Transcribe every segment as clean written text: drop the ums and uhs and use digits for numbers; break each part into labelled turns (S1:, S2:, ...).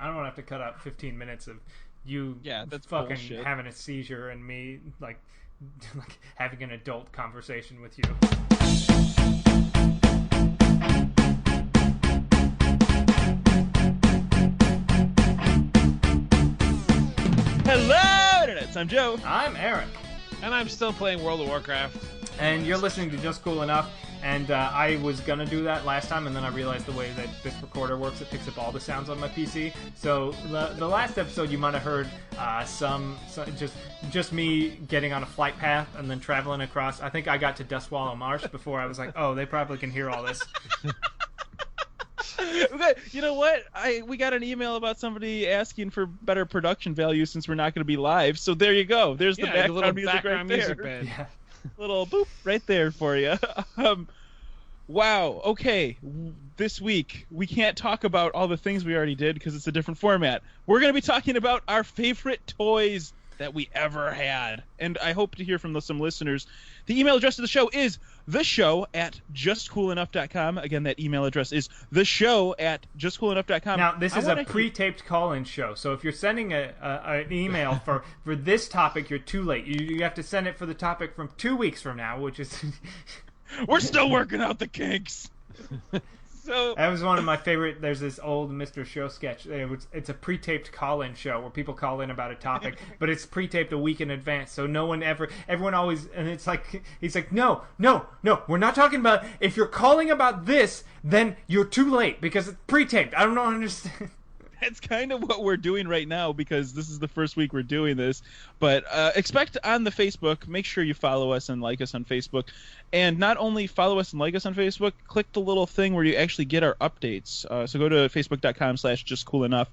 S1: I don't want to have to cut out 15 minutes of you
S2: that's
S1: fucking
S2: bullshit.
S1: having a seizure and me like having an adult conversation with you.
S2: Hello, Internet. I'm Joe.
S1: I'm Eric.
S3: And I'm still playing World of Warcraft.
S1: And you're listening to Just Cool Enough. And I was going to do that last time, and then I realized the way that this recorder works, it picks up all the sounds on my PC. So the last episode, you might have heard some just me getting on a flight path and then traveling across. I think I got to Dustwallow Marsh before I was like, oh, they probably can hear all this.
S2: Okay, you know what? We got an email about somebody asking for better production value since we're not going to be live. So there you go. There's the background music right there.
S3: Bed.
S1: Yeah.
S2: Little boop right there for you. Wow. Okay. This week we can't talk about all the things we already did because it's a different format. We're going to be talking about our favorite toys that we ever had, and I hope to hear from some listeners. The email address of the show is theshow@justcoolenough.com. Again, that email address is theshow@justcoolenough.com.
S1: Now, this is a pre-taped call-in show, so if you're sending an email for this topic, you're too late. You have to send it for the topic from 2 weeks from now, which is...
S2: We're still working out the kinks. So
S1: that was one of my favorite. There's this old Mr. Show sketch. It's a pre-taped call-in show where people call in about a topic, but it's pre-taped a week in advance, so everyone always, and it's like, he's like, no, we're not talking about, if you're calling about this, then you're too late, because it's pre-taped. I don't understand.
S2: That's kind of what we're doing right now because this is the first week we're doing this. But expect on the Facebook, make sure you follow us and like us on Facebook. And not only follow us and like us on Facebook, click the little thing where you actually get our updates. So go to facebook.com/justcoolenough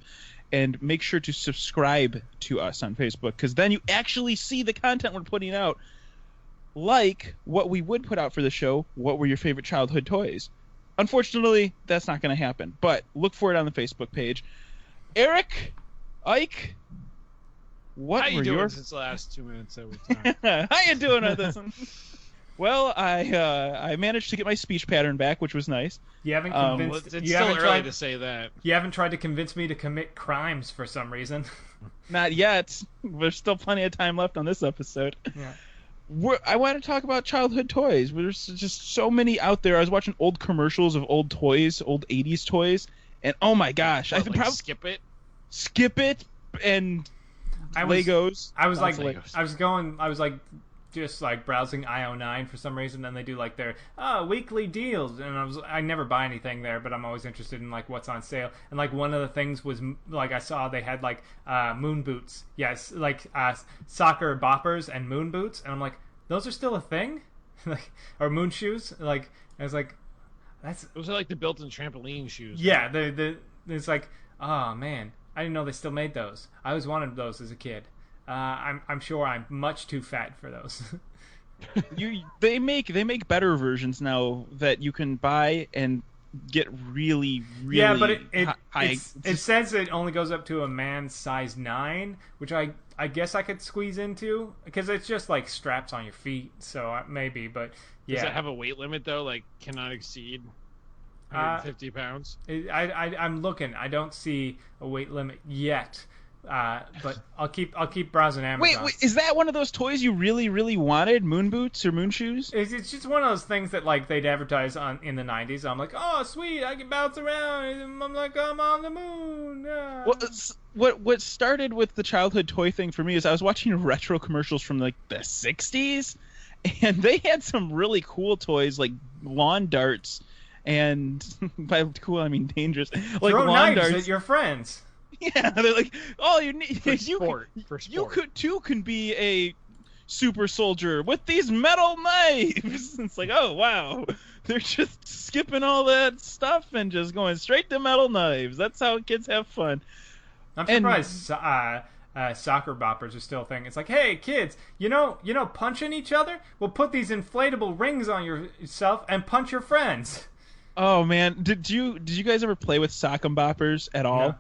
S2: and make sure to subscribe to us on Facebook because then you actually see the content we're putting out. Like what we would put out for the show, what were your favorite childhood toys? Unfortunately, that's not going to happen. But look for it on the Facebook page. Eric, Ike, what
S3: How you
S2: were
S3: doing
S2: your...
S3: since the last 2 minutes that we've done?
S2: How you doing on this one? Well, I managed to get my speech pattern back, which was nice.
S1: You haven't
S3: Well,
S1: convinced.
S3: it's
S1: you
S3: still
S1: haven't
S3: early
S1: tried
S3: to say that.
S1: You haven't tried to convince me to commit crimes for some reason.
S2: Not yet. There's still plenty of time left on this episode.
S1: Yeah.
S2: I want to talk about childhood toys. There's just so many out there. I was watching old commercials of old toys, old 80s toys, and oh my gosh. I think probably Skip It and Legos.
S1: I was just browsing IO9 for some reason, and they do like their weekly deals, and I never buy anything there, but I'm always interested in like what's on sale. And like one of the things was like I saw they had like moon boots, yes, like soccer boppers and moon boots, and I'm like, those are still a thing, like, or moon shoes, like I was like,
S3: those are like the built-in trampoline shoes.
S1: Yeah, it's like, oh man, I didn't know they still made those. I always wanted those as a kid. I'm sure I'm much too fat for those.
S2: They make better versions now that you can buy and get really
S1: yeah, but
S2: high.
S1: It says it only goes up to a man's size 9, which I guess I could squeeze into because it's just like straps on your feet, so maybe. But yeah,
S3: does it have a weight limit though? Like cannot exceed 150 pounds.
S1: I'm looking. I don't see a weight limit yet. But I'll keep browsing Amazon.
S2: Wait, is that one of those toys you really, really wanted? Moon boots or moon shoes?
S1: It's just one of those things that like they'd advertise in the 90s. I'm like, oh sweet, I can bounce around. And I'm like, I'm on the moon. Ah.
S2: Well, what started with the childhood toy thing for me is I was watching retro commercials from like the 60s, and they had some really cool toys like lawn darts, and by cool I mean dangerous. Like
S1: throw
S2: lawn
S1: knives
S2: darts
S1: at your friends.
S2: Yeah, they're like, all you need is
S3: for
S2: you can be a super soldier with these metal knives. It's like, oh wow, they're just skipping all that stuff and just going straight to metal knives. That's how kids have fun.
S1: I'm surprised soccer boppers are still a thing. It's like, hey kids, you know punching each other? Well, put these inflatable rings on yourself and punch your friends.
S2: Oh man, did you guys ever play with sock and boppers at all?
S1: No.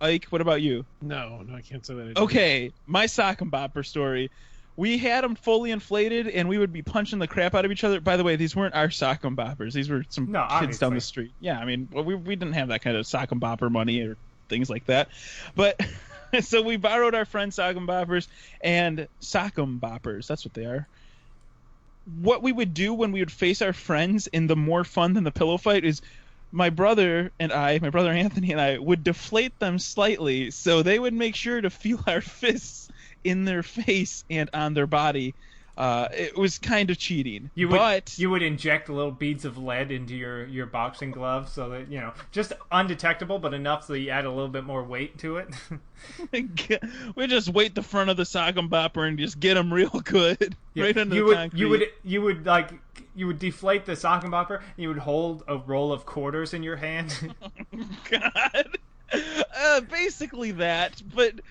S2: Ike, what about you?
S3: No, I can't say that.
S2: Okay, my sock and bopper story. We had them fully inflated, and we would be punching the crap out of each other. By the way, these weren't our sock and boppers. These were some kids
S1: obviously.
S2: down the street. Yeah, I mean, we didn't have that kind of sock and bopper money or things like that. But so we borrowed our friend's sock and boppers, and sock 'em boppers. That's what they are. What we would do when we would face our friends in the more fun than the pillow fight is my brother Anthony and I would deflate them slightly so they would make sure to feel our fists in their face and on their body. It was kind of cheating.
S1: You would inject little beads of lead into your boxing glove so that, you know, just undetectable, but enough so you add a little bit more weight to it.
S2: We just weight the front of the sock and bopper and just get them real good, right under the concrete.
S1: You would deflate the sock and bopper, and you would hold a roll of quarters in your hand.
S2: God, basically that, but.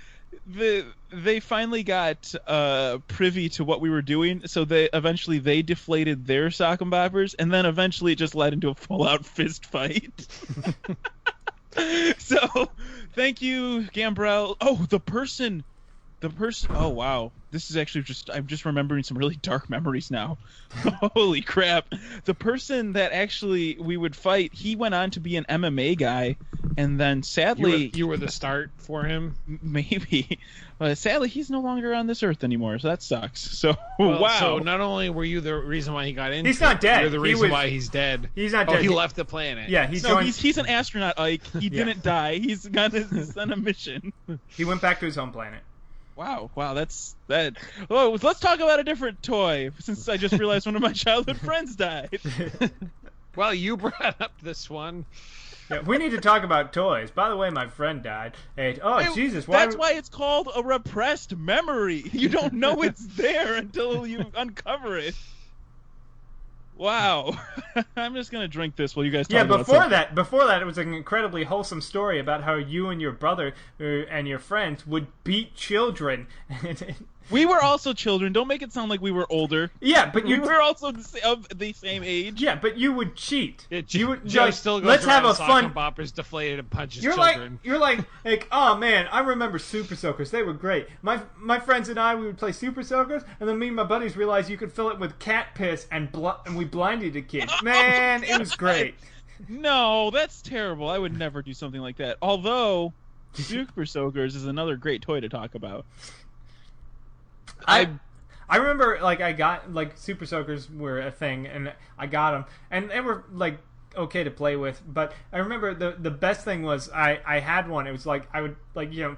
S2: They finally got privy to what we were doing, so they deflated their sock and boppers, and then eventually it just led into a full-out fist fight. So, thank you, Gambrel. Oh, the person. Oh wow, this is actually I'm just remembering some really dark memories now. Holy crap! The person that actually we would fight, he went on to be an MMA guy, and then sadly
S3: you were the start for him.
S2: Maybe, sadly he's no longer on this earth anymore, so that sucks. So
S3: well,
S2: wow.
S3: So not only were you the reason why he got into
S1: he's not dead.
S3: You're the reason why he's dead.
S1: He's not dead.
S3: He left the planet.
S1: Yeah,
S2: he's an astronaut, Ike. He didn't die. He's on a mission.
S1: He went back to his home planet.
S2: Wow, that's that. Oh, let's talk about a different toy, since I just realized one of my childhood friends died.
S3: Well, you brought up this one.
S1: Yeah, we need to talk about toys. By the way, my friend died. Hey, Jesus!
S2: That's why it's called a repressed memory. You don't know it's there until you uncover it. Wow. I'm just gonna drink this while you guys talk about
S1: before that, it was an incredibly wholesome story about how you and your brother and your friends would beat children.
S2: We were also children. Don't make it sound like we were older.
S1: Yeah, but
S2: we were also of the same age.
S1: Yeah, but you would cheat.
S3: You would still go
S1: let's have a fun.
S3: Boppers deflated and punches
S1: you're
S3: children.
S1: You're like, oh man, I remember Super Soakers. They were great. My friends and I, we would play Super Soakers, and then me and my buddies realized you could fill it with cat piss, and we blinded a kid. Man, it was great.
S2: No, that's terrible. I would never do something like that. Although, Super Soakers is another great toy to talk about.
S1: I remember, I got, Super Soakers were a thing, and I got them, and they were, okay to play with, but I remember the best thing was I had one. It was I would,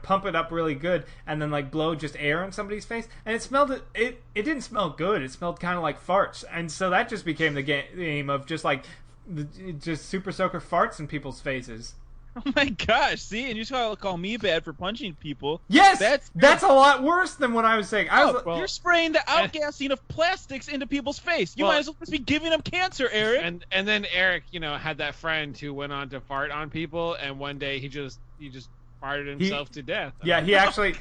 S1: pump it up really good, and then, blow just air on somebody's face, and it smelled, it didn't smell good. It smelled kind of like farts, and so that just became the game of just, just Super Soaker farts in people's faces.
S2: Oh my gosh! See, and you call me bad for punching people.
S1: Yes, that's a lot worse than what I was saying.
S2: You're spraying the outgassing of plastics into people's face. You might as well just be giving them cancer, Eric.
S3: And then Eric, had that friend who went on to fart on people, and one day he just farted himself to death.
S1: Yeah, he actually.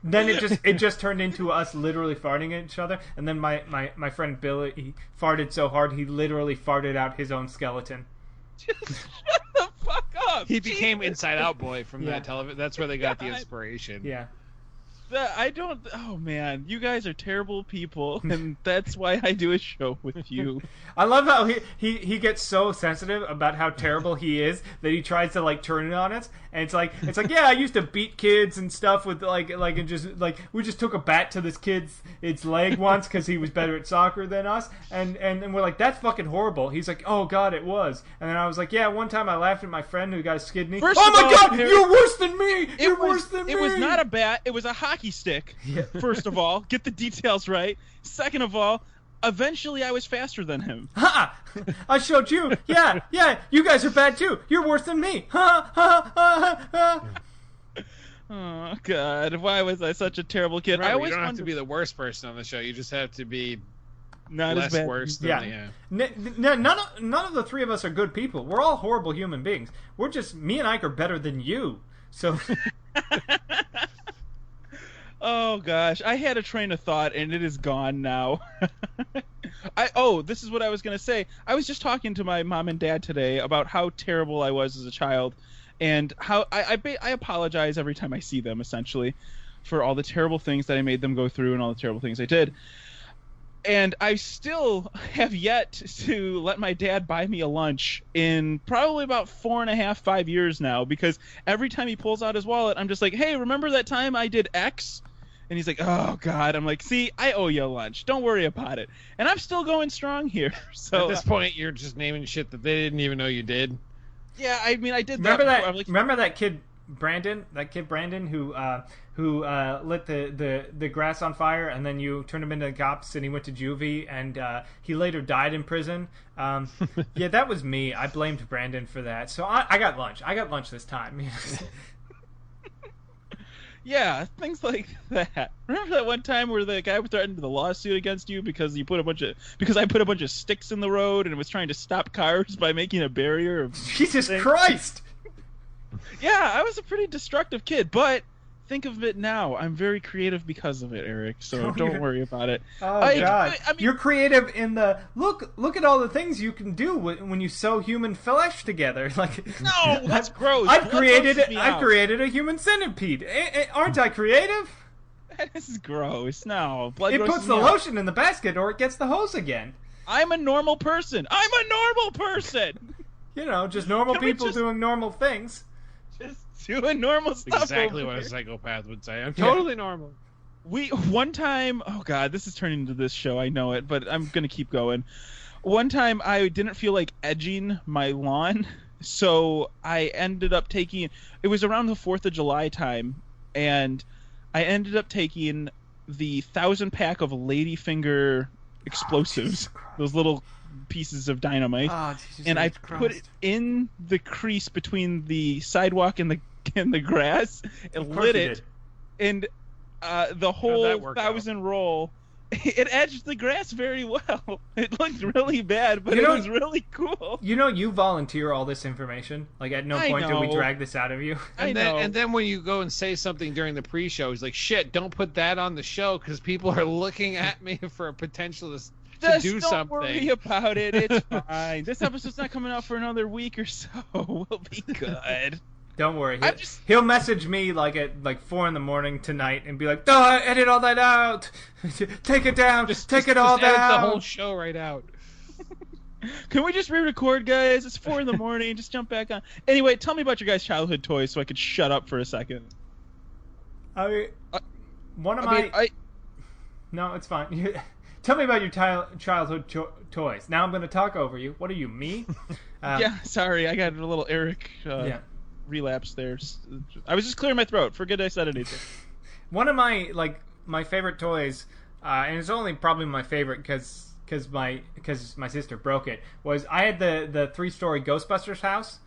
S1: Then it just turned into us literally farting at each other, and then my friend Billy, he farted so hard he literally farted out his own skeleton.
S2: Shut the fuck up!
S3: He became Inside Out Boy from that television. That's where they got the inspiration.
S1: Yeah.
S2: Oh man, you guys are terrible people, and that's why I do a show with you.
S1: I love how he gets so sensitive about how terrible he is that he tries to turn it on us, and it's like yeah, I used to beat kids and stuff with and just we just took a bat to this kid's leg once because he was better at soccer than us, and we're like, that's fucking horrible. He's like, oh god, it was, and then I was like, yeah, one time I laughed at my friend who got a skid knee. Oh my god, you're worse than me. You're worse than me.
S2: It was not a bat. It was a hockey stick.
S1: Yeah.
S2: First of all, get the details right. Second of all, eventually I was faster than him.
S1: Ha! I showed you. Yeah, you guys are bad too. You're worse than me. Ha ha ha ha.
S2: Oh god, why was I such a terrible kid?
S3: Remember, you don't have to be the worst person on the show. You just have to be
S2: not
S3: less
S2: as bad.
S3: Worse than
S1: none of the three of us are good people. We're all horrible human beings. We're just, me and Ike are better than you. So
S2: oh gosh, I had a train of thought and it is gone now. This is what I was gonna say. I was just talking to my mom and dad today about how terrible I was as a child, and how I apologize every time I see them, essentially, for all the terrible things that I made them go through and all the terrible things I did. And I still have yet to let my dad buy me a lunch in probably about 4.5, 5 years now, because every time he pulls out his wallet, I'm just like, hey, remember that time I did X? And he's like, oh, God. I'm like, see, I owe you a lunch. Don't worry about it. And I'm still going strong here. So
S3: at this point, you're just naming shit that they didn't even know you did.
S2: Yeah, I mean, I did
S1: remember
S2: that.
S1: That like, remember that kid Brandon? That kid Brandon who lit the grass on fire, and then you turned him into the cops, and he went to juvie, and he later died in prison. Yeah, that was me. I blamed Brandon for that. So I got lunch. I got lunch this time.
S2: Yeah, things like that. Remember that one time where the guy threatened the lawsuit against you because I put a bunch of sticks in the road and was trying to stop cars by making a barrier of
S1: Jesus Christ!
S2: Yeah, I was a pretty destructive kid, but think of it now. I'm very creative because of it, Eric, so don't worry about it.
S1: Oh, God. I mean, you're creative in the... Look at all the things you can do when you sew human flesh together. Like,
S2: no, that's gross.
S1: I've created a human centipede. Aren't I creative?
S2: This is gross. No. Blood
S1: it puts the lotion in the basket or it gets the hose again.
S2: I'm a normal person.
S1: You know, just normal people doing normal things.
S2: Just doing normal stuff.
S3: Exactly what a psychopath would say. I'm totally normal.
S2: One time, oh God, this is turning into this show. I know it, but I'm gonna keep going. One time, I didn't feel like edging my lawn, so I ended up taking. It was around the 4th of July time, and I ended up taking the 1,000-pack of Ladyfinger explosives. Those little pieces of dynamite, and I put it in the crease between the sidewalk and the grass and lit it, and the whole 1,000 roll, it edged the grass very well. It looked really bad, but it was really cool.
S1: You know, you volunteer all this information. Like, at no point did we drag this out of you.
S3: And then when you go and say something during the pre-show, he's like, shit, don't put that on the show because people are looking at me for a potential to do something.
S2: Don't worry about it. It's fine. This episode's not coming out for another week or so. We'll be good.
S1: Don't worry. He'll message me at 4 a.m. tonight and be like, "Oh, edit all that out. Take it down. Take it all down.
S3: Edit the whole show right out."
S2: Can we just re-record, guys? It's 4 a.m. Just jump back on. Anyway, tell me about your guys' childhood toys so I could shut up for a second.
S1: No, it's fine. Tell me about your childhood toys. Now I'm going to talk over you. What are you, me?
S2: Yeah, sorry. I got a little Eric relapse there. I was just clearing my throat. Forget I said anything.
S1: One of my favorite toys, and it's only probably my favorite because my sister broke it, was I had the 3-story Ghostbusters house.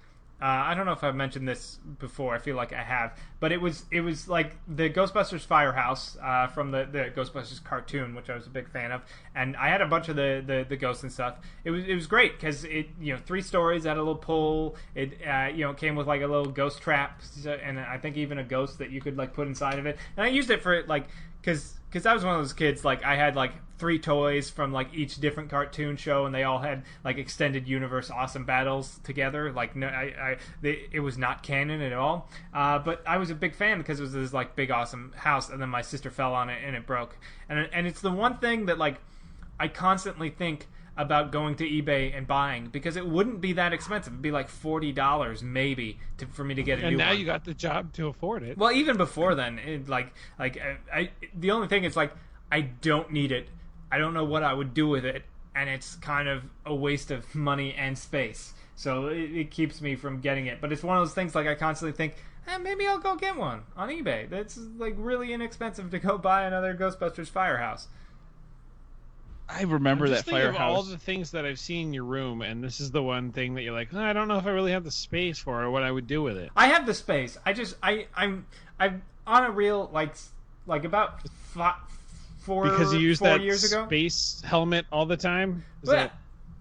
S1: I don't know if I've mentioned this before. I feel like I have, but it was like the Ghostbusters firehouse from the Ghostbusters cartoon, which I was a big fan of, and I had a bunch of the ghosts and stuff. It was great because it 3 stories, had a little pull. It came with like a little ghost trap, and I think even a ghost that you could like put inside of it. And I used it for because I was one of those kids, like I had like 3 toys from like each different cartoon show, and they all had like extended universe awesome battles together. Like it was not canon at all, but I was a big fan because it was this like big awesome house, and then my sister fell on it and it broke. And it's the one thing that like I constantly think about going to eBay and buying, because it wouldn't be that expensive. It'd be like $40 maybe for me to get a new one.
S3: And now you got the job to afford it.
S1: Well, even before then, the only thing is like I don't need it. I don't know what I would do with it, and it's kind of a waste of money and space. So it keeps me from getting it. But it's one of those things like I constantly think, maybe I'll go get one on eBay. That's like really inexpensive to go buy another Ghostbusters firehouse.
S2: I remember that firehouse.
S3: Of all the things that I've seen in your room, and this is the one thing that you're like, I don't know if I really have the space for it or what I would do with it.
S1: I have the space. I'm on a real like about 4
S3: because you use that
S1: years ago
S3: space helmet all the time.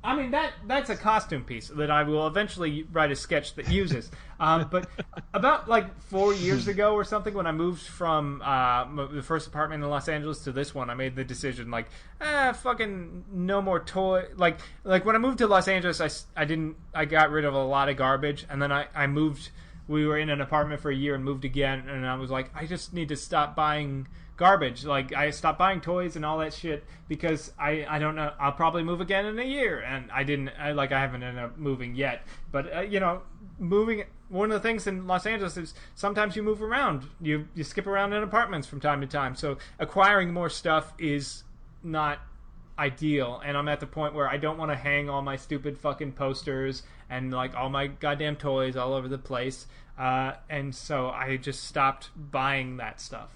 S1: I mean that's a costume piece that I will eventually write a sketch that uses. But about like 4 years ago or something, when I moved from the first apartment in Los Angeles to this one, I made the decision like, fucking no more toy. Like when I moved to Los Angeles, I got rid of a lot of garbage, and then I moved we were in an apartment for a year and moved again, and I was like, I just need to stop buying garbage. Like, I stopped buying toys and all that shit because I don't know, I'll probably move again in a year, and I haven't ended up moving yet, but moving, one of the things in Los Angeles is sometimes you move around, you skip around in apartments from time to time, so acquiring more stuff is not ideal, and I'm at the point where I don't want to hang all my stupid fucking posters and like all my goddamn toys all over the place, and so I just stopped buying that stuff.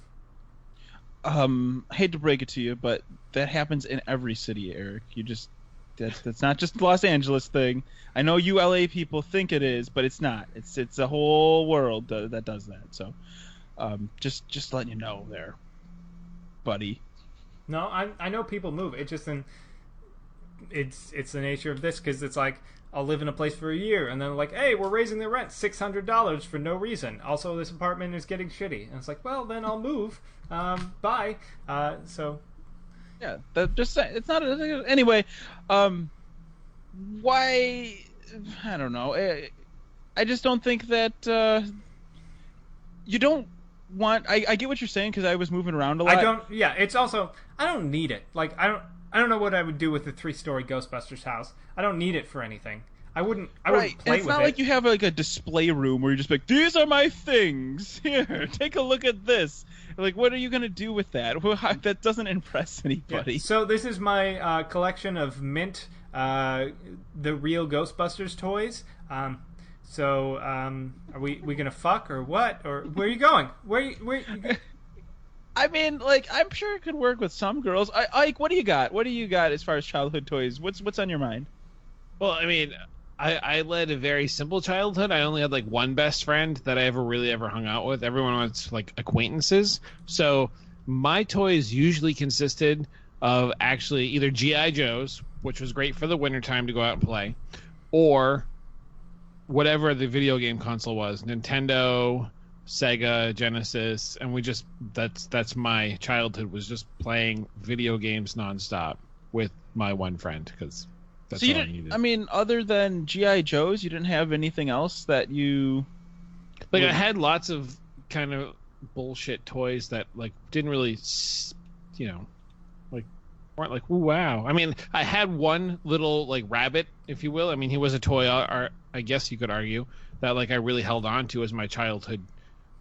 S2: I hate to break it to you, but that happens in every city, Eric. That's not just the Los Angeles thing. I know you LA people think it is, but it's not. It's a whole world that does that. So, just letting you know there, buddy.
S1: No, I know people move. It's just it's the nature of this, because it's like I'll live in a place for a year, and then like, hey, we're raising the rent $600 for no reason. Also, this apartment is getting shitty, and it's like, well, then I'll move. Bye. So.
S2: Yeah, just it's not anyway. Why? I don't know. I just don't think that you don't want. I get what you're saying, because I was moving around a lot.
S1: I don't. Yeah, it's also I don't need it. Like I don't know what I would do with the 3-story Ghostbusters house. I don't need it for anything. I wouldn't play with it.
S2: It's not like you have like a display room where you're just like, these are my things. Here, take a look at this. Like, what are you gonna do with that? That doesn't impress anybody.
S1: Yeah. So this is my collection of mint, the real Ghostbusters toys. So are we gonna fuck or what? Or where are you going? Where?
S2: I mean, like, I'm sure it could work with some girls. Ike, what do you got? What do you got as far as childhood toys? What's on your mind?
S3: Well, I mean, I led a very simple childhood. I only had like one best friend that I ever hung out with. Everyone was like acquaintances. So my toys usually consisted of actually either G.I. Joes, which was great for the wintertime to go out and play, or whatever the video game console was, Nintendo, Sega, Genesis, and that's my childhood, was just playing video games nonstop with my one friend, because that's all I needed.
S2: I mean, other than G.I. Joes, you didn't have anything else that you...
S3: Like, I had lots of kind of bullshit toys that, like, didn't really, like, weren't like, ooh, wow. I mean, I had one little, like, rabbit, if you will. I mean, he was a toy, I guess you could argue, that, like, I really held on to as my childhood,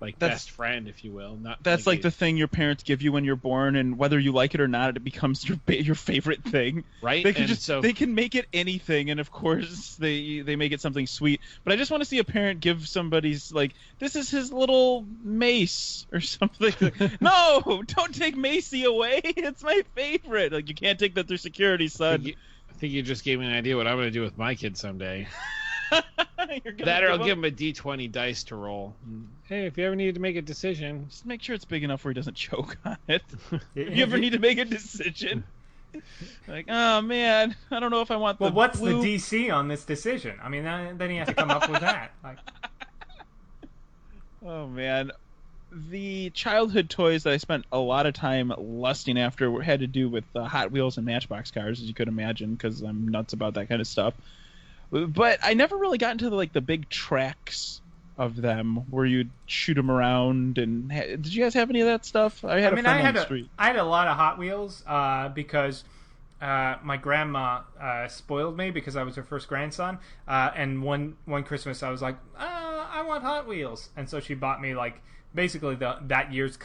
S3: like, best friend, if you will.
S2: That's like the thing your parents give you when you're born, and whether you like it or not, it becomes your favorite thing.
S3: Right?
S2: They can make it anything, and of course they make it something sweet. But I just want to see a parent give somebody's, like, this is his little Mace or something. No, don't take Macy away. It's my favorite. Like, you can't take that through security, son.
S3: I think you just gave me an idea what I'm going to do with my kid someday. That, or I'll give him a D20 dice to roll. Hey, if you ever need to make a decision,
S2: just make sure it's big enough where he doesn't choke on it. If you ever need to make a decision, like, oh man, I don't know if I want.
S1: Well, what's the DC on this decision? I mean, then you have to come up with that. Like,
S2: oh man, the childhood toys that I spent a lot of time lusting after had to do with Hot Wheels and Matchbox cars, as you could imagine, because I'm nuts about that kind of stuff. But I never really got into the big tracks of them where you'd shoot them around. And did you guys have any of that stuff? I had a friend on the street.
S1: I had a lot of Hot Wheels because my grandma spoiled me because I was her first grandson. And one Christmas I was like, I want Hot Wheels, and so she bought me like basically that year's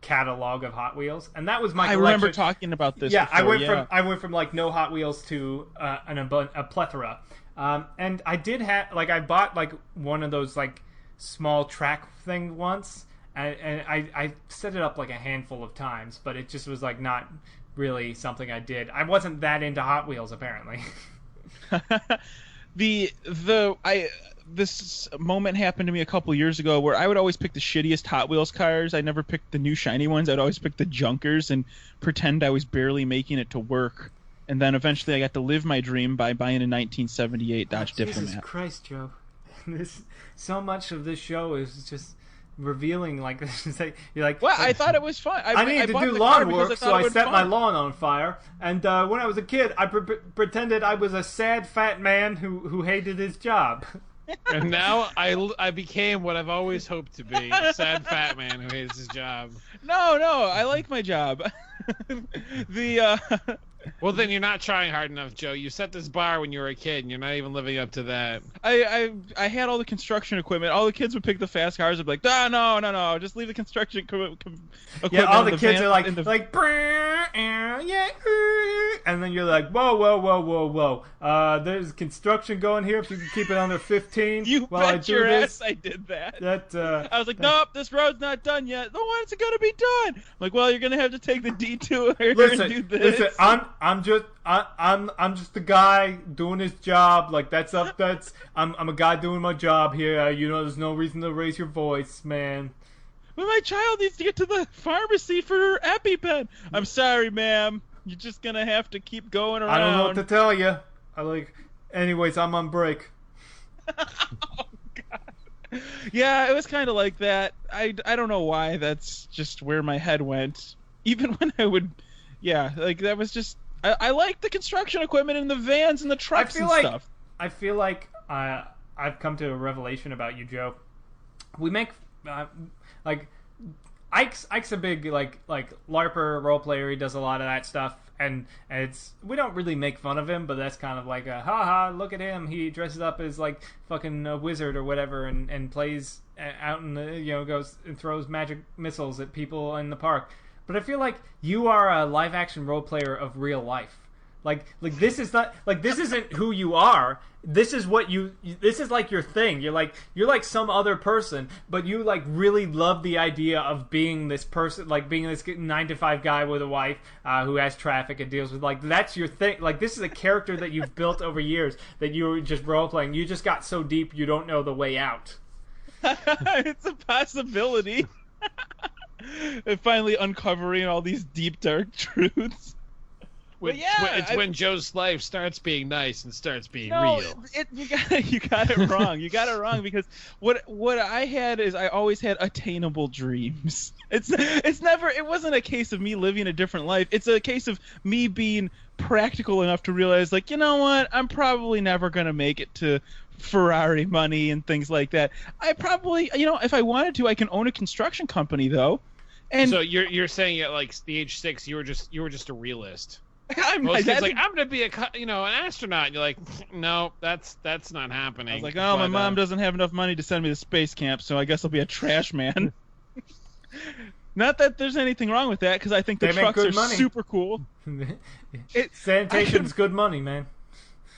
S1: catalog of Hot Wheels, and that was my collection.
S2: I remember talking about this.
S1: Yeah,
S2: before,
S1: I went from like no Hot Wheels to a plethora. And I did have, like, I bought like one of those like small track thing once, and I set it up like a handful of times, but it just was like not really something I did. I wasn't that into Hot Wheels apparently.
S2: This moment happened to me a couple years ago where I would always pick the shittiest Hot Wheels cars. I never picked the new shiny ones. I'd always pick the junkers and pretend I was barely making it to work. And then eventually I got to live my dream by buying a 1978 Dodge Diplomat.
S1: Jesus Christ, Joe. So much of this show is just revealing, like, you're like,
S2: well, I thought it was fun.
S1: I needed to do lawn work, so I set my lawn on fire. And when I was a kid, I pretended I was a sad fat man who hated his job.
S3: And now I became what I've always hoped to be, a sad fat man who hates his job.
S2: No, I like my job.
S3: Well, then you're not trying hard enough, Joe. You set this bar when you were a kid, and you're not even living up to that.
S2: I had all the construction equipment. All the kids would pick the fast cars. I'd be like, no, just leave the construction equipment.
S1: Yeah, all the kids
S2: van,
S1: are like, yeah, and then you're like, whoa. There's construction going here. If you can keep it under 15,
S2: You
S1: while I
S2: bet
S1: do
S2: your
S1: this.
S2: ass I did that.
S1: That
S2: I was like, nope, this road's not done yet. No, when's it gonna be done? I'm like, well, you're gonna have to take the detour and do this.
S1: Listen, I'm just the guy doing his job. Like I'm a guy doing my job here. There's no reason to raise your voice, man.
S2: But my child needs to get to the pharmacy for her EpiPen. I'm sorry, ma'am. You're just gonna have to keep going around.
S1: I don't know what to tell you. Anyways, I'm on break.
S2: Oh, God. Yeah, it was kind of like that. I don't know why. That's just where my head went. Even when I would, that was just. I like the construction equipment and the vans and the trucks and stuff.
S1: I feel like I've come to a revelation about you, Joe. We make Ike's a big like LARPer role player. He does a lot of that stuff, and we don't really make fun of him, but that's kind of like a haha. Look at him. He dresses up as like fucking a wizard or whatever, and plays out in the goes and throws magic missiles at people in the park. But I feel like you are a live action role player of real life. Like this is not this isn't who you are. This is what this is like your thing. You're like some other person, but you like really love the idea of being this person, like being this 9-to-5 guy with a wife who has traffic and deals with that's your thing. Like this is a character that you've built over years that you were just role playing. You just got so deep you don't know the way out.
S2: It's a possibility. And finally uncovering all these deep dark truths.
S3: When Joe's life starts being nice and starts being real.
S2: You got it wrong. You got it wrong because what I had is I always had attainable dreams. It wasn't a case of me living a different life. It's a case of me being practical enough to realize, like, you know what? I'm probably never going to make it to Ferrari money and things like that. I probably, if I wanted to, I can own a construction company though. And
S3: so you're saying at like the age 6, you were just a realist.
S2: Most
S3: kids like, I'm gonna be an astronaut. And you're like, no, that's not happening.
S2: I was like, my mom doesn't have enough money to send me to space camp, so I guess I'll be a trash man. Not that there's anything wrong with that, because I think the trucks are super cool.
S1: Sanitation's good money, man.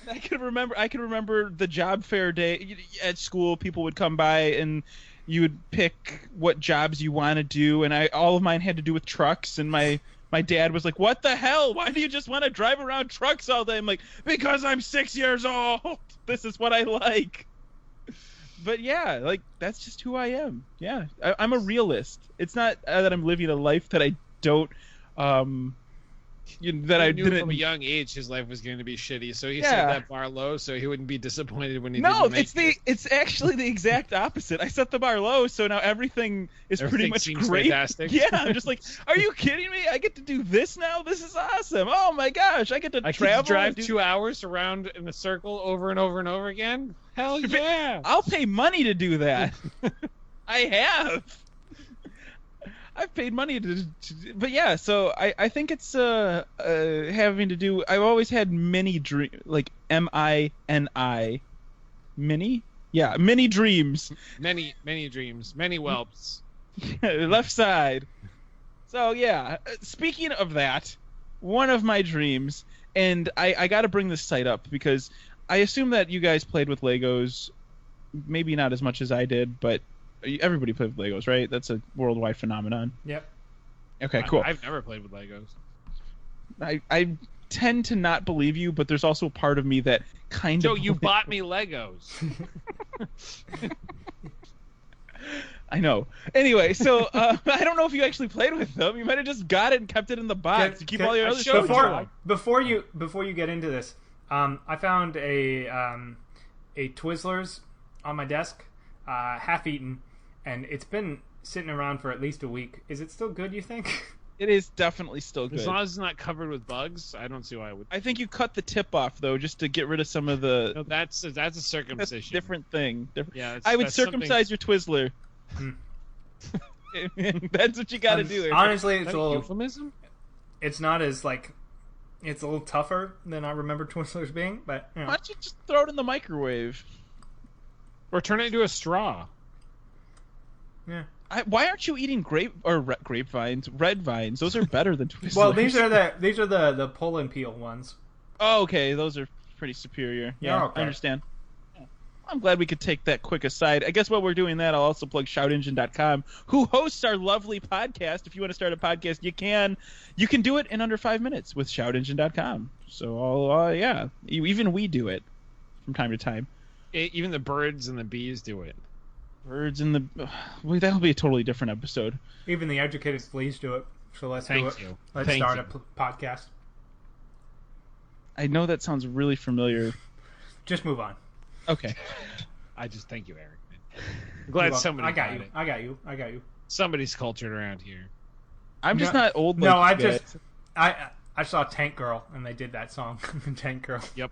S2: I can remember the job fair day at school. People would come by and you would pick what jobs you want to do, and all of mine had to do with trucks. And my dad was like, "What the hell? Why do you just want to drive around trucks all day?" I'm like, "Because I'm 6 years old. This is what I like." But yeah, like that's just who I am. Yeah, I'm a realist. It's not that I'm living a life that I don't.
S3: He knew from a young age his life was going to be shitty, so he set that bar low so he wouldn't be disappointed when he didn't make it.
S2: It's actually the exact opposite. I set the bar low, so now everything pretty much great.
S3: Fantastic.
S2: Yeah, I'm just like, are you kidding me? I get to do this now? This is awesome. Oh my gosh, I get to travel.
S3: Drive 2 hours around in a circle over and over and over again? Hell yeah.
S2: I'll pay money to do that. I have. I've paid money but yeah, so I think it's having to do. I've always had many dreams, like MINI, mini, many dreams,
S3: many dreams, many whelps.
S2: Left side. So yeah, speaking of that, one of my dreams, and I got to bring this site up because I assume that you guys played with Legos, maybe not as much as I did, but. Everybody played with Legos, right? That's a worldwide phenomenon.
S1: Yep.
S2: Okay, cool.
S3: I've never played with Legos.
S2: I tend to not believe you, but there's also a part of me that kind of...
S3: Joe, you bought me Legos.
S2: I know. Anyway, so I don't know if you actually played with them. You might have just got it and kept it in the box. You keep all your other stuff.
S1: Before you get into this, I found a Twizzlers on my desk, half eaten. And it's been sitting around for at least a week. Is it still good, you think?
S2: It is definitely still good.
S3: As long as it's not covered with bugs, I don't see why I would.
S2: I think you cut the tip off though, just to get rid of some of the.
S3: No, that's a
S2: That's a
S3: circumcision.
S2: different thing.
S3: Yeah,
S2: I would
S3: that's
S2: circumcise your Twizzler. That's what you got to do. Eric.
S1: Honestly,
S3: Is
S1: it's
S3: that
S1: a
S3: a
S1: little.
S3: euphemism?
S1: It's not as like. It's a little tougher than I remember Twizzlers being, but you know.
S2: Why don't you just throw it in the microwave?
S3: Or turn it into a straw.
S1: Yeah.
S2: Why aren't you eating grapevines? Red vines. Those are better than Twizzlers.
S1: Well, these are the pull and peel ones.
S2: Oh, okay. Those are pretty superior. Yeah,
S1: okay.
S2: I understand. I'm glad we could take that quick aside. I guess while we're doing that, I'll also plug ShoutEngine.com, who hosts our lovely podcast. If you want to start a podcast, you can. You can do it in under 5 minutes with ShoutEngine.com. So, yeah, even we do it from time to time.
S3: Even the birds and the bees do it.
S2: Birds in the... Well, that'll be a totally different episode.
S1: Even the educated fleas do it. So let's do it.
S3: Thank you.
S1: Let's
S3: Thank
S1: start
S3: you.
S1: a podcast.
S2: I know that sounds really familiar.
S1: Just move on.
S2: Okay.
S3: I just thank you, Eric. I'm glad
S1: Move on.
S3: somebody
S1: I got
S3: got
S1: you.
S3: it.
S1: I got you. I got you.
S3: Somebody's cultured around here.
S2: I'm just
S1: No-
S2: not old like
S1: No, I
S2: you guys.
S1: just I saw Tank Girl and they did that song. Tank Girl.
S3: Yep.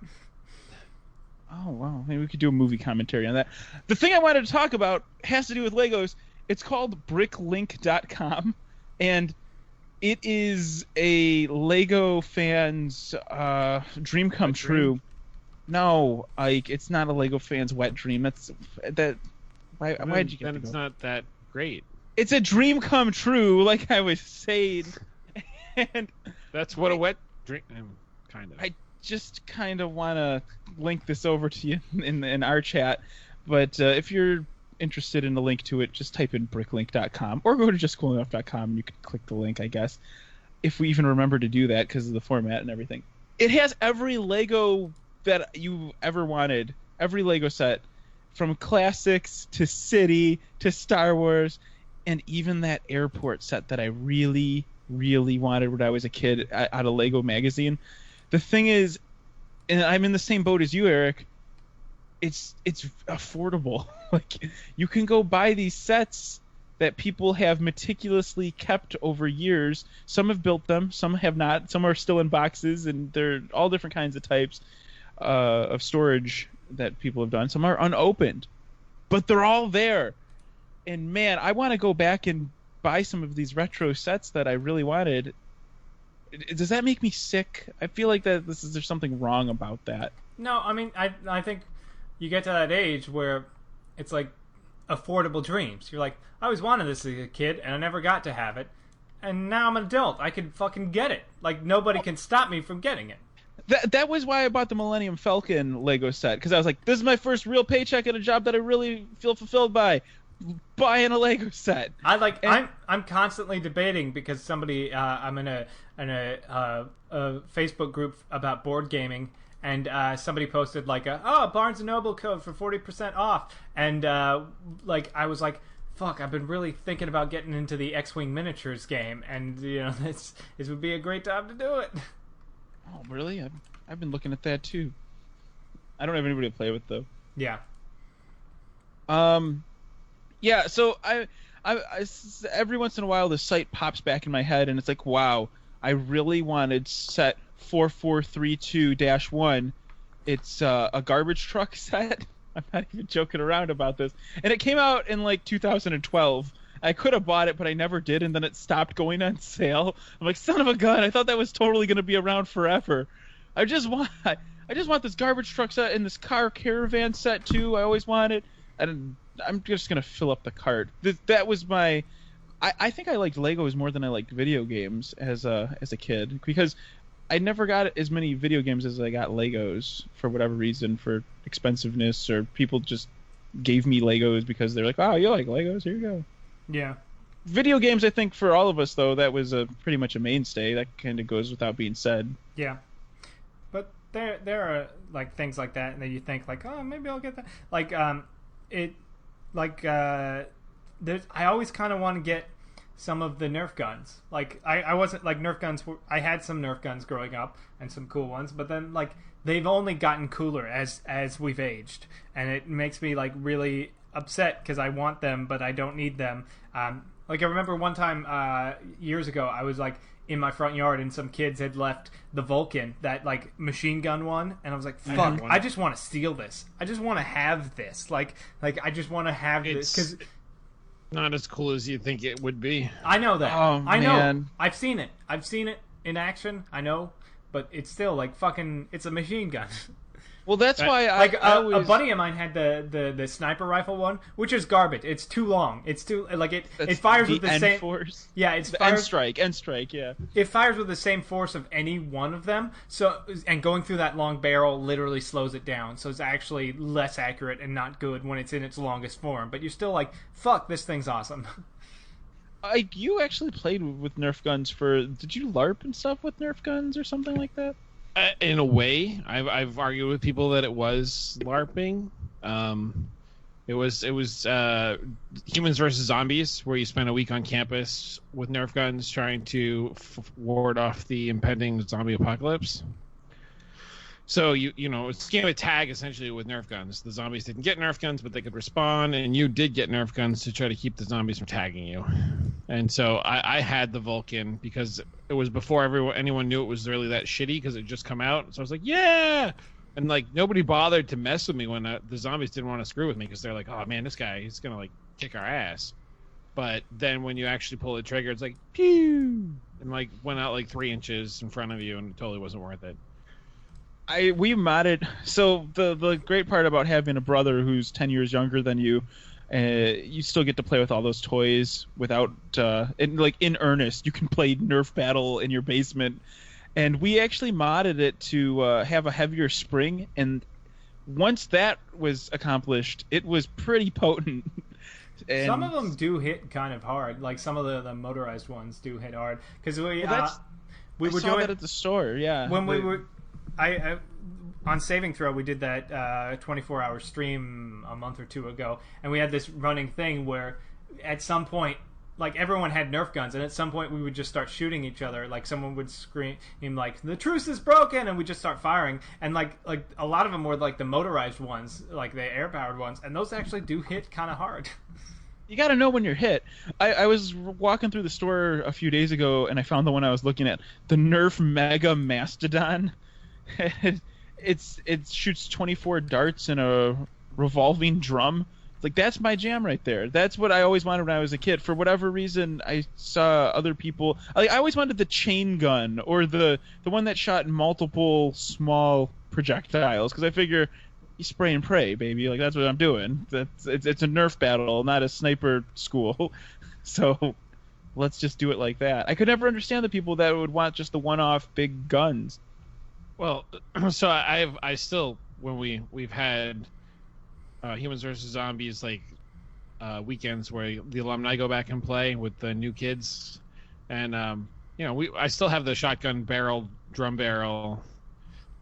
S2: Oh, wow. Maybe we could do a movie commentary on that. The thing I wanted to talk about has to do with Legos. It's called bricklink.com, and it is a Lego fan's dream come true. No, Ike, it's not a Lego fan's wet dream. Why did you get
S3: Then
S2: to
S3: it's
S2: go?
S3: not that great.
S2: It's a dream come true, like I was saying. And
S3: That's what a wet drink. Kind of.
S2: I just kind of want to link this over to you in our chat, but if you're interested in the link to it, just type in bricklink.com or go to justcoolenough.com and you can click the link, I guess, if we even remember to do that because of the format and everything. It has every Lego that you ever wanted, every Lego set, from classics to City to Star Wars, and even that airport set that I really, really wanted when I was a kid out of Lego magazine. The thing is, and I'm in the same boat as you, Eric, it's affordable. Like, you can go buy these sets that people have meticulously kept over years. Some have built them, some have not. Some are still in boxes, and they're all different kinds of types of storage that people have done. Some are unopened, but they're all there. And man, I want to go back and buy some of these retro sets that I really wanted. Does that make me sick? I feel like there's something wrong about that.
S1: No, I mean I think you get to that age where it's like affordable dreams. You're like, I always wanted this as a kid and I never got to have it. And now I'm an adult. I can fucking get it. Like nobody can stop me from getting it.
S2: That was why I bought the Millennium Falcon Lego set, because I was like, this is my first real paycheck at a job that I really feel fulfilled by. Buying a Lego set.
S1: I'm constantly debating because somebody I'm in a Facebook group about board gaming, and somebody posted like Barnes and Noble code for 40% off, and like I was like, fuck, I've been really thinking about getting into the X-Wing miniatures game, and you know this would be a great time to do it.
S2: Oh really? I've been looking at that too. I don't have anybody to play with though.
S1: Yeah.
S2: Yeah, so I every once in a while the site pops back in my head and it's like, wow, I really wanted set 4432-1. It's a garbage truck set. I'm not even joking around about this. And it came out in like 2012. I could have bought it, but I never did, and then it stopped going on sale. I'm like, son of a gun, I thought that was totally going to be around forever. I just want this garbage truck set and this car caravan set too. I always wanted. And I'm just gonna fill up the cart. That was my. I think I liked Legos more than I liked video games as a kid, because I never got as many video games as I got Legos for whatever reason, for expensiveness, or people just gave me Legos because they're like, oh, you like Legos? Here you go.
S1: Yeah.
S2: Video games, I think for all of us though, that was pretty much a mainstay. That kind of goes without being said.
S1: Yeah. But there are like things like that, and then you think like, oh, maybe I'll get that. Like there's I always kind of want to get some of the Nerf guns. Like I wasn't like Nerf guns. I had some Nerf guns growing up and some cool ones, but then like they've only gotten cooler as we've aged, and it makes me like really upset because I want them but I don't need them. Like I remember one time years ago, I was like in my front yard, and some kids had left the Vulcan, that like machine gun one, and I was like, "Fuck! I just want to steal this. I just want to have this. Like I just want to have this because."
S3: Not as cool as you think it would be.
S1: I know that.
S2: Oh,
S1: I know.
S2: man.
S1: I've seen it. I've seen it in action. I know, but it's still like fucking. It's a machine gun.
S2: Well, that's why
S1: Like
S2: I
S1: a
S2: always...
S1: buddy of mine had the sniper rifle one, which is garbage. It's too long. It's too like it
S2: That's
S1: fires with the
S2: N
S1: same.
S2: force.
S1: Yeah, it's
S2: The
S1: fires.
S2: N strike, yeah.
S1: It fires with the same force of any one of them. So and going through that long barrel literally slows it down. So it's actually less accurate and not good when it's in its longest form. But you're still like, fuck, this thing's awesome.
S2: You actually played with Nerf guns for... Did you LARP and stuff with Nerf guns or something like that?
S3: In a way, I've argued with people that it was LARPing. It was Humans versus Zombies, where you spend a week on campus with Nerf guns trying to ward off the impending zombie apocalypse. So you know it's a game of tag essentially with Nerf guns. The zombies didn't get Nerf guns, but they could respawn, and you did get Nerf guns to try to keep the zombies from tagging you. And so I had the Vulcan because it was before anyone knew it was really that shitty because it just come out. So I was like, yeah, and like nobody bothered to mess with me when the zombies didn't want to screw with me because they're like, oh man, this guy, he's gonna like kick our ass. But then when you actually pull the trigger, it's like pew, and like went out like 3 inches in front of you, and it totally wasn't worth it.
S2: We modded. So the great part about having a brother who's 10 years younger than you, you still get to play with all those toys without in earnest. You can play Nerf Battle in your basement, and we actually modded it to have a heavier spring. And once that was accomplished, it was pretty potent. And
S1: some of them do hit kind of hard. Like some of the motorized ones do hit hard because we
S2: I
S1: were
S2: saw
S1: doing
S2: that at the store. Yeah,
S1: when we were. I on Saving Throw, we did that 24-hour stream a month or two ago, and we had this running thing where at some point, like everyone had Nerf guns, and at some point we would just start shooting each other. Like someone would scream like, "The truce is broken," and we just start firing. And like a lot of them were like the motorized ones, like the air-powered ones, and those actually do hit kind of hard.
S2: You got to know when you're hit. I was walking through the store a few days ago, and I found the one I was looking at, the Nerf Mega Mastodon. It shoots 24 darts in a revolving drum. Like that's my jam right there. That's what I always wanted when I was a kid. For whatever reason, I saw other people. I always wanted the chain gun or the one that shot multiple small projectiles because I figure you spray and pray, baby. Like that's what I'm doing. It's a Nerf battle, not a sniper school. So let's just do it like that. I could never understand the people that would want just the one-off big guns.
S3: Well, so I still when we've had Humans versus Zombies like weekends where the alumni go back and play with the new kids, and I still have the shotgun barrel, drum barrel,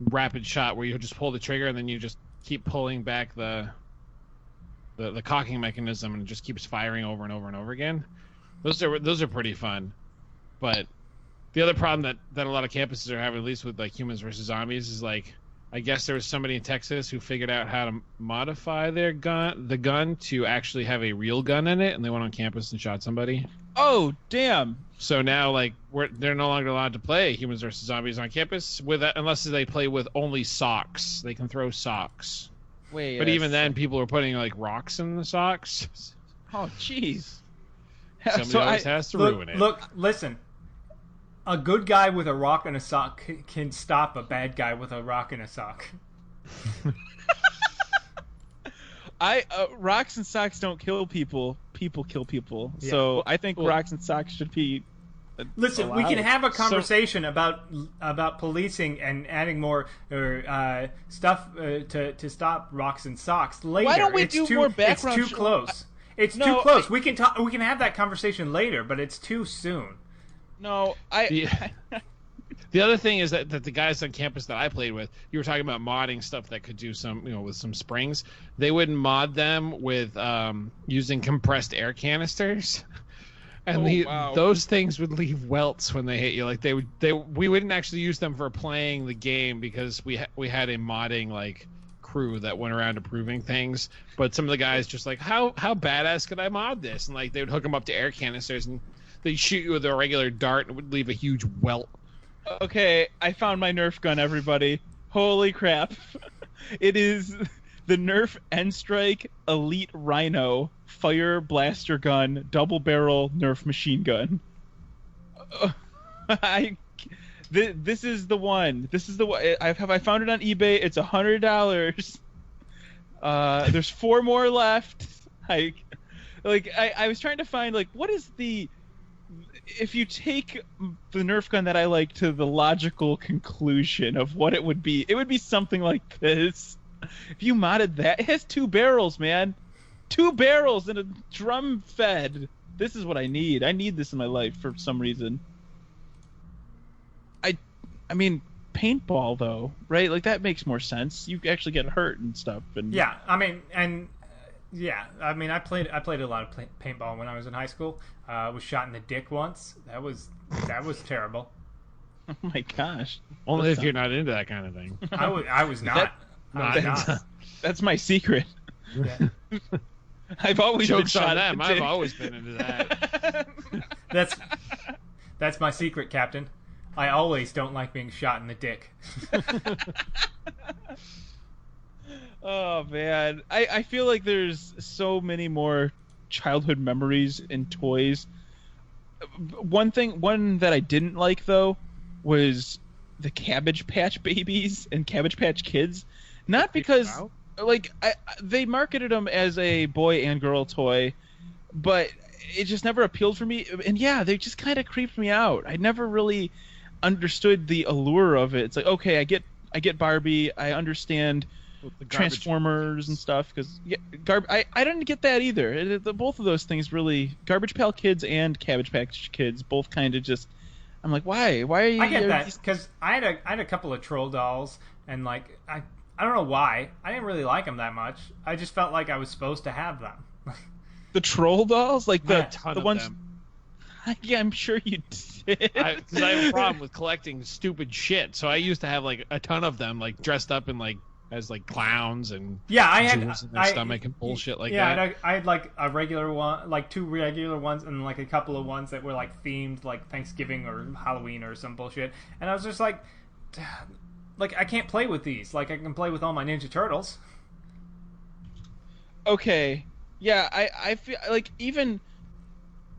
S3: rapid shot where you just pull the trigger and then you just keep pulling back the cocking mechanism and it just keeps firing over and over and over again. Those are pretty fun, but the other problem that a lot of campuses are having, at least with like Humans versus Zombies, is like I guess there was somebody in Texas who figured out how to modify the gun to actually have a real gun in it, and they went on campus and shot somebody.
S2: Oh, damn.
S3: So now like they're no longer allowed to play Humans versus Zombies on campus unless they play with only socks. They can throw socks.
S2: Wait.
S3: But even then, people are putting like rocks in the socks.
S2: Oh, jeez.
S3: Somebody always has to ruin it.
S1: Look, listen. A good guy with a rock and a sock can stop a bad guy with a rock and a sock.
S2: Rocks and socks don't kill people. People kill people.
S1: Yeah.
S2: So I think rocks and socks should be.
S1: Listen,
S2: allowed.
S1: we can have a conversation about policing and adding more stuff to stop rocks and socks later.
S2: Why don't we do more background?
S1: It's too close. It's too close. We can talk. We can have that conversation later, but it's too soon.
S2: No,
S3: The other thing is that the guys on campus that I played with, you were talking about modding stuff that could do some, with some springs. They would mod them with using compressed air canisters, and those things would leave welts when they hit you. Like we wouldn't actually use them for playing the game because we had a modding like crew that went around approving things, but some of the guys just like, how badass could I mod this? And like they would hook them up to air canisters and they'd shoot you with a regular dart and it would leave a huge welt.
S2: Okay, I found my Nerf gun, everybody. Holy crap. It is the Nerf N-Strike Elite Rhino Fire Blaster Gun Double Barrel Nerf Machine Gun. This is the one. This is the one. I found it on eBay. It's $100. There's 4 more left. I was trying to find like what is the, if you take the Nerf gun that I like to the logical conclusion of what it would be something like this. If you modded that, it has 2 barrels, man. 2 barrels and a drum fed. This is what I need. I need this in my life for some reason. I mean, paintball though, right? Like that makes more sense. You actually get hurt and stuff. And
S1: yeah, I mean, I played a lot of paintball when I was in high school. Was shot in the dick once. That was terrible.
S2: Oh my gosh!
S3: Only if you're not into that kind of thing.
S1: I was not.
S2: That's my secret.
S1: Yeah.
S2: I've always
S3: Jokes
S2: been shot
S3: on them.
S2: at the
S3: I've
S2: dick.
S3: always been into that.
S1: That's my secret, Captain. I always don't like being shot in the dick.
S2: Oh man, I feel like there's so many more childhood memories in toys. One that I didn't like though was the Cabbage Patch Babies and Cabbage Patch Kids. Not because they marketed them as a boy and girl toy, but it just never appealed for me. And yeah, they just kind of creeped me out. I never really understood the allure of it. It's like, okay, I get Barbie, I understand Transformers and stuff, because I didn't get that either. Both of those things really, Garbage Pail Kids and Cabbage Patch Kids, both kind of just, I'm like, why are you?
S1: I get that because I had a couple of troll dolls, and like I don't know why I didn't really like them that much. I just felt like I was supposed to have them.
S2: The troll dolls, like the ones.
S3: Them.
S2: Yeah, I'm sure you did.
S3: Because I have a problem with collecting stupid shit, so I used to have like a ton of them, like dressed up in like as like clowns and
S1: I had
S3: jewels in their stomach and bullshit like that.
S1: Yeah, I had like a regular one, like 2 regular ones, and like a couple of ones that were like themed, like Thanksgiving or Halloween or some bullshit. And I was just like I can't play with these. Like I can play with all my Ninja Turtles.
S2: Okay, yeah, I feel like even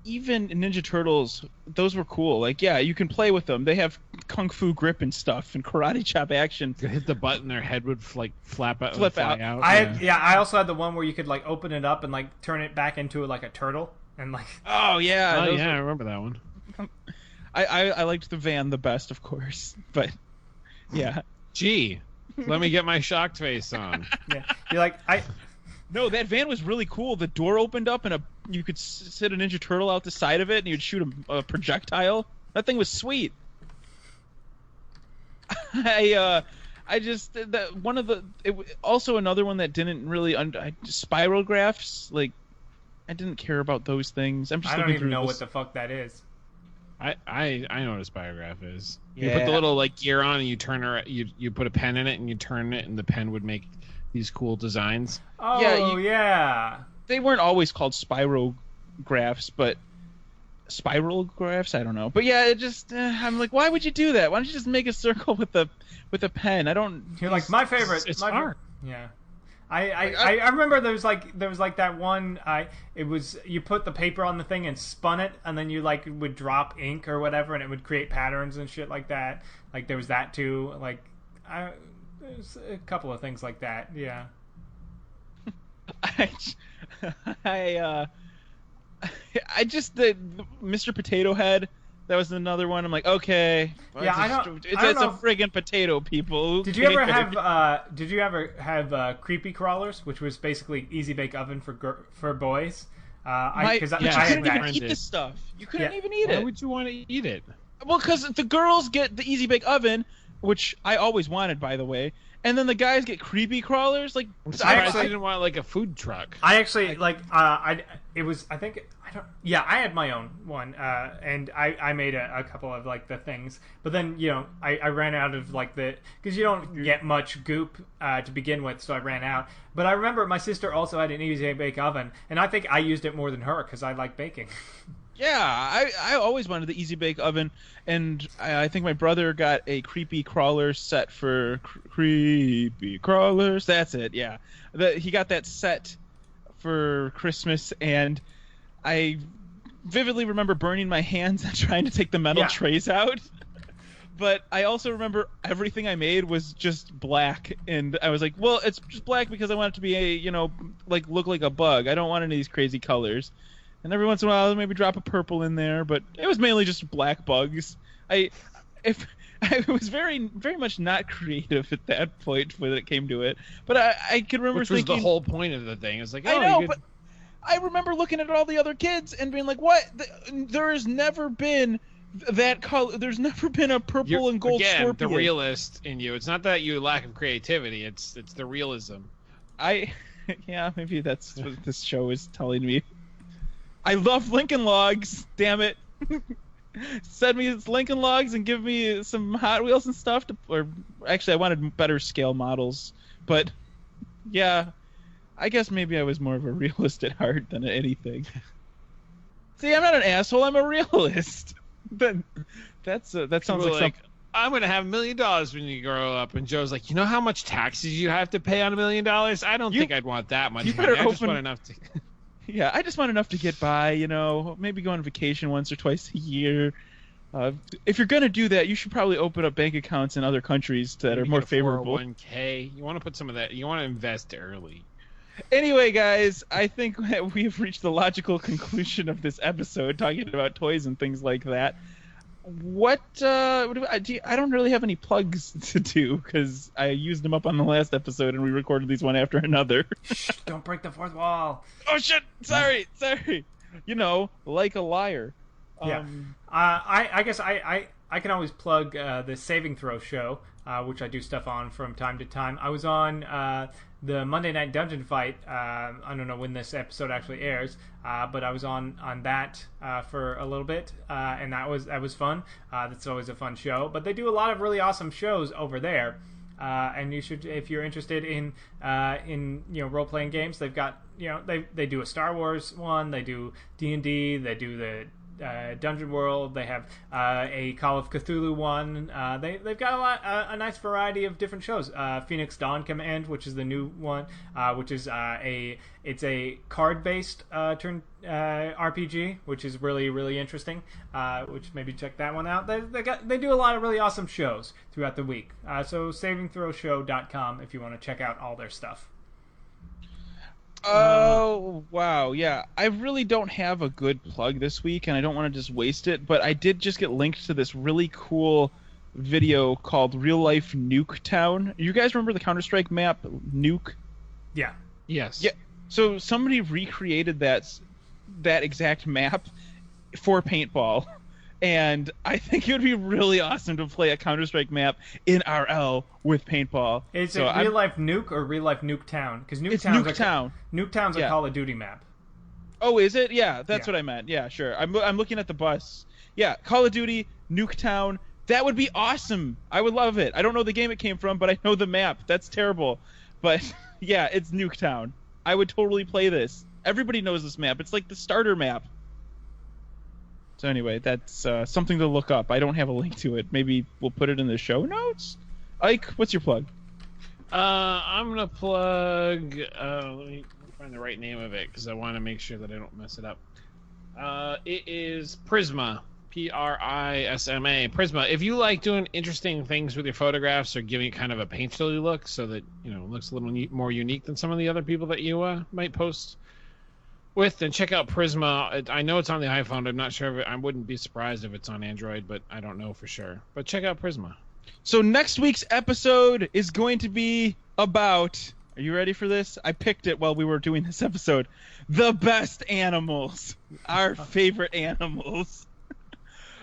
S2: Ninja Turtles, those were cool. Like, yeah, you can play with them. They have kung fu grip and stuff and karate chop action.
S3: You hit the button, their head would like fly out.
S1: I also had the one where you could like open it up and like turn it back into like a turtle and like.
S2: Oh yeah,
S3: I remember that one.
S2: I liked the van the best, of course, but yeah.
S3: Gee, let me get my shocked face on.
S1: Yeah, you're like
S2: No, that van was really cool. The door opened up and you could sit a Ninja Turtle out the side of it and you'd shoot a projectile. That thing was sweet. Also another one that didn't really Spyrographs. Like, I didn't care about those things. I'm just
S1: I don't
S2: looking
S1: even
S2: through
S1: know
S2: this.
S1: what the fuck that is.
S3: I know what a spirograph is.
S2: Yeah.
S3: You put the little like gear on and you turn her. You put a pen in it and you turn it and the pen would make these cool designs.
S1: Oh yeah.
S2: They weren't always called Spyrographs, but Spiralgraphs. I don't know. But yeah, it just I'm like, why would you do that? Why don't you just make a circle with a pen? I don't.
S1: You're like my favorite.
S3: It's
S1: my
S3: art.
S1: Yeah. I remember there was like that one. It was you put the paper on the thing and spun it, and then you like would drop ink or whatever, and it would create patterns and shit like that. Like there was that too. Like there's a couple of things like that. Yeah.
S2: I just the Mr. Potato Head. That was another one. I'm like, okay.
S1: Yeah,
S2: It's a friggin' potato, people.
S1: Did you ever have Creepy Crawlers, which was basically Easy Bake Oven for boys?
S2: You couldn't even eat this stuff. You couldn't even eat it.
S3: Why would you want to eat it?
S2: Well, because the girls get the Easy Bake Oven, which I always wanted, by the way, and then the guys get Creepy Crawlers. Like,
S3: I didn't want like a food truck.
S1: I actually like. I think Yeah, I had my own one, and I made a couple of like the things, but then I ran out of like because you don't get much goop to begin with, so I ran out. But I remember my sister also had an easy bake oven, and I think I used it more than her because I like baking.
S2: Yeah, I always wanted the Easy Bake Oven, and I think my brother got a Creepy Crawler set for Creepy Crawlers. That's it, yeah. He got that set for Christmas, and I vividly remember burning my hands and trying to take the metal trays out. But I also remember everything I made was just black, and I was like, well, it's just black because I want it to be look like a bug. I don't want any of these crazy colors. And every once in a while, I'll maybe drop a purple in there, but it was mainly just black bugs. I was very, very much not creative at that point when it came to it. But I can remember
S3: Which was
S2: thinking,
S3: the whole point of the thing. It's like,
S2: I know, but I remember looking at all the other kids and being like, what? There has never been that color. There's never been a purple and gold scorpion.
S3: The realist in you. It's not that you lack of creativity. It's the realism.
S2: Yeah, maybe that's what this show is telling me. I love Lincoln Logs, damn it. Send me Lincoln Logs and give me some Hot Wheels and stuff. Or actually, I wanted better scale models. But, yeah, I guess maybe I was more of a realist at heart than anything. See, I'm not an asshole. I'm a realist. That sounds like something.
S3: I'm going to have $1 million when you grow up. And Joe's like, you know how much taxes you have to pay on $1 million? I don't think I'd want that much money. I just want enough to...
S2: Yeah, I just want enough to get by, maybe go on vacation once or twice a year. If you're going to do that, you should probably open up bank accounts in other countries that are more favorable.
S3: 401k. You want to put some of that, you want to invest early.
S2: Anyway, guys, I think that we have reached the logical conclusion of this episode, talking about toys and things like that. What I don't really have any plugs to do because I used them up on the last episode and we recorded these one after another.
S1: Shh, don't break the fourth wall.
S2: Oh shit! Sorry. Like a liar.
S1: Yeah. I guess I can always plug the Saving Throw show, which I do stuff on from time to time. I was on the Monday Night Dungeon Fight. I don't know when this episode actually airs, but I was on that for a little bit, and that was fun. That's always a fun show. But they do a lot of really awesome shows over there, and you should, if you're interested in role playing games, they've got they do a Star Wars one, they do D&D, they do the Dungeon World. They have a Call of Cthulhu one. They've got a nice variety of different shows. Phoenix Dawn Command, which is the new one, which is it's a card based turn RPG, which is really, really interesting. Which maybe check that one out. They do a lot of really awesome shows throughout the week. So savingthrowshow.com if you want to check out all their stuff.
S2: Oh, wow, yeah. I really don't have a good plug this week, and I don't want to just waste it, but I did just get linked to this really cool video called Real Life Nuketown. You guys remember the Counter-Strike map, Nuke?
S1: Yeah.
S3: Yes.
S2: Yeah. So somebody recreated that exact map for paintball. And I think it would be really awesome to play a Counter-Strike map in RL with paintball.
S1: Is it Real Life Nuke or Real Life Nuketown? Because Nuketown's a Call of Duty map.
S2: Oh, is it? Yeah, that's what I meant. Yeah, sure. I'm looking at the bus. Yeah, Call of Duty, Nuketown. That would be awesome. I would love it. I don't know the game it came from, but I know the map. That's terrible. But, yeah, it's Nuketown. I would totally play this. Everybody knows this map. It's like the starter map. So anyway, that's something to look up. I don't have a link to it. Maybe we'll put it in the show notes. Ike, what's your plug?
S3: I'm gonna plug. Let me find the right name of it because I want to make sure that I don't mess it up. It is Prisma, Prisma. Prisma. If you like doing interesting things with your photographs or giving it kind of a painterly look, so that it looks a little more unique than some of the other people that you might post with, then check out Prisma. I know it's on the iPhone. I'm not sure. I wouldn't be surprised if it's on Android, but I don't know for sure. But check out Prisma.
S2: So next week's episode is going to be about... Are you ready for this? I picked it while we were doing this episode. The best animals. Our favorite animals.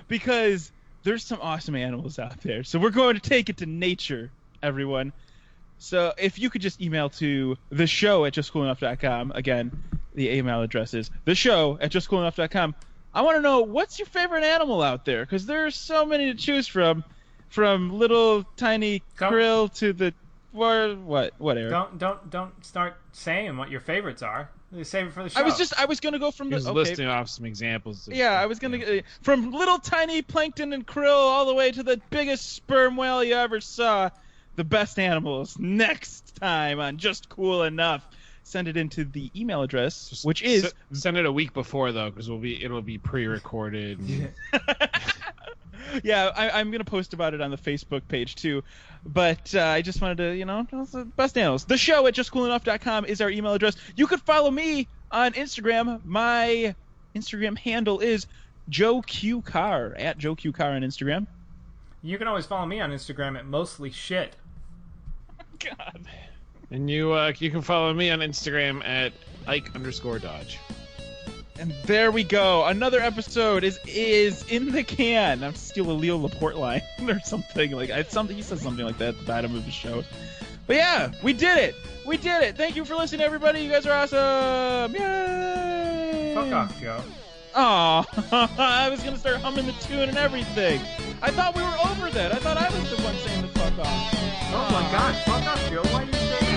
S2: Because there's some awesome animals out there. So we're going to take it to nature, everyone. So if you could just email to the show at justcoolenough.com. Again, the email address is the show at justcoolenough.com. I want to know, what's your favorite animal out there? Because there's so many to choose from little tiny krill to the whatever.
S1: Don't start saying what your favorites are. Save it for the show.
S2: I was gonna go from
S3: He was listing off some examples.
S2: I was gonna from little tiny plankton and krill all the way to the biggest sperm whale you ever saw. The best animals next time on Just Cool Enough. Send it into the email address, which is
S3: send it a week before though, because it'll be pre-recorded.
S2: Yeah, I'm gonna post about it on the Facebook page too. But I just wanted to, the best animals. The show at justcoolenough.com is our email address. You could follow me on Instagram. My Instagram handle is JoeQCar, at JoeQCar on Instagram.
S1: You can always follow me on Instagram at mostly shit.
S2: God.
S3: And you can follow me on Instagram at Ike_Dodge.
S2: And there we go. Another episode is in the can. I'm steal a Leo Laporte line or something like something. He says something like that at the bottom of his show. But yeah, we did it. We did it. Thank you for listening, everybody. You guys are awesome. Yay!
S1: Fuck off, Joe.
S2: Aw, I was gonna start humming the tune and everything. I thought we were over that. I thought I was the one saying the fuck off.
S1: Oh my God, fuck off, Joe. Why do you say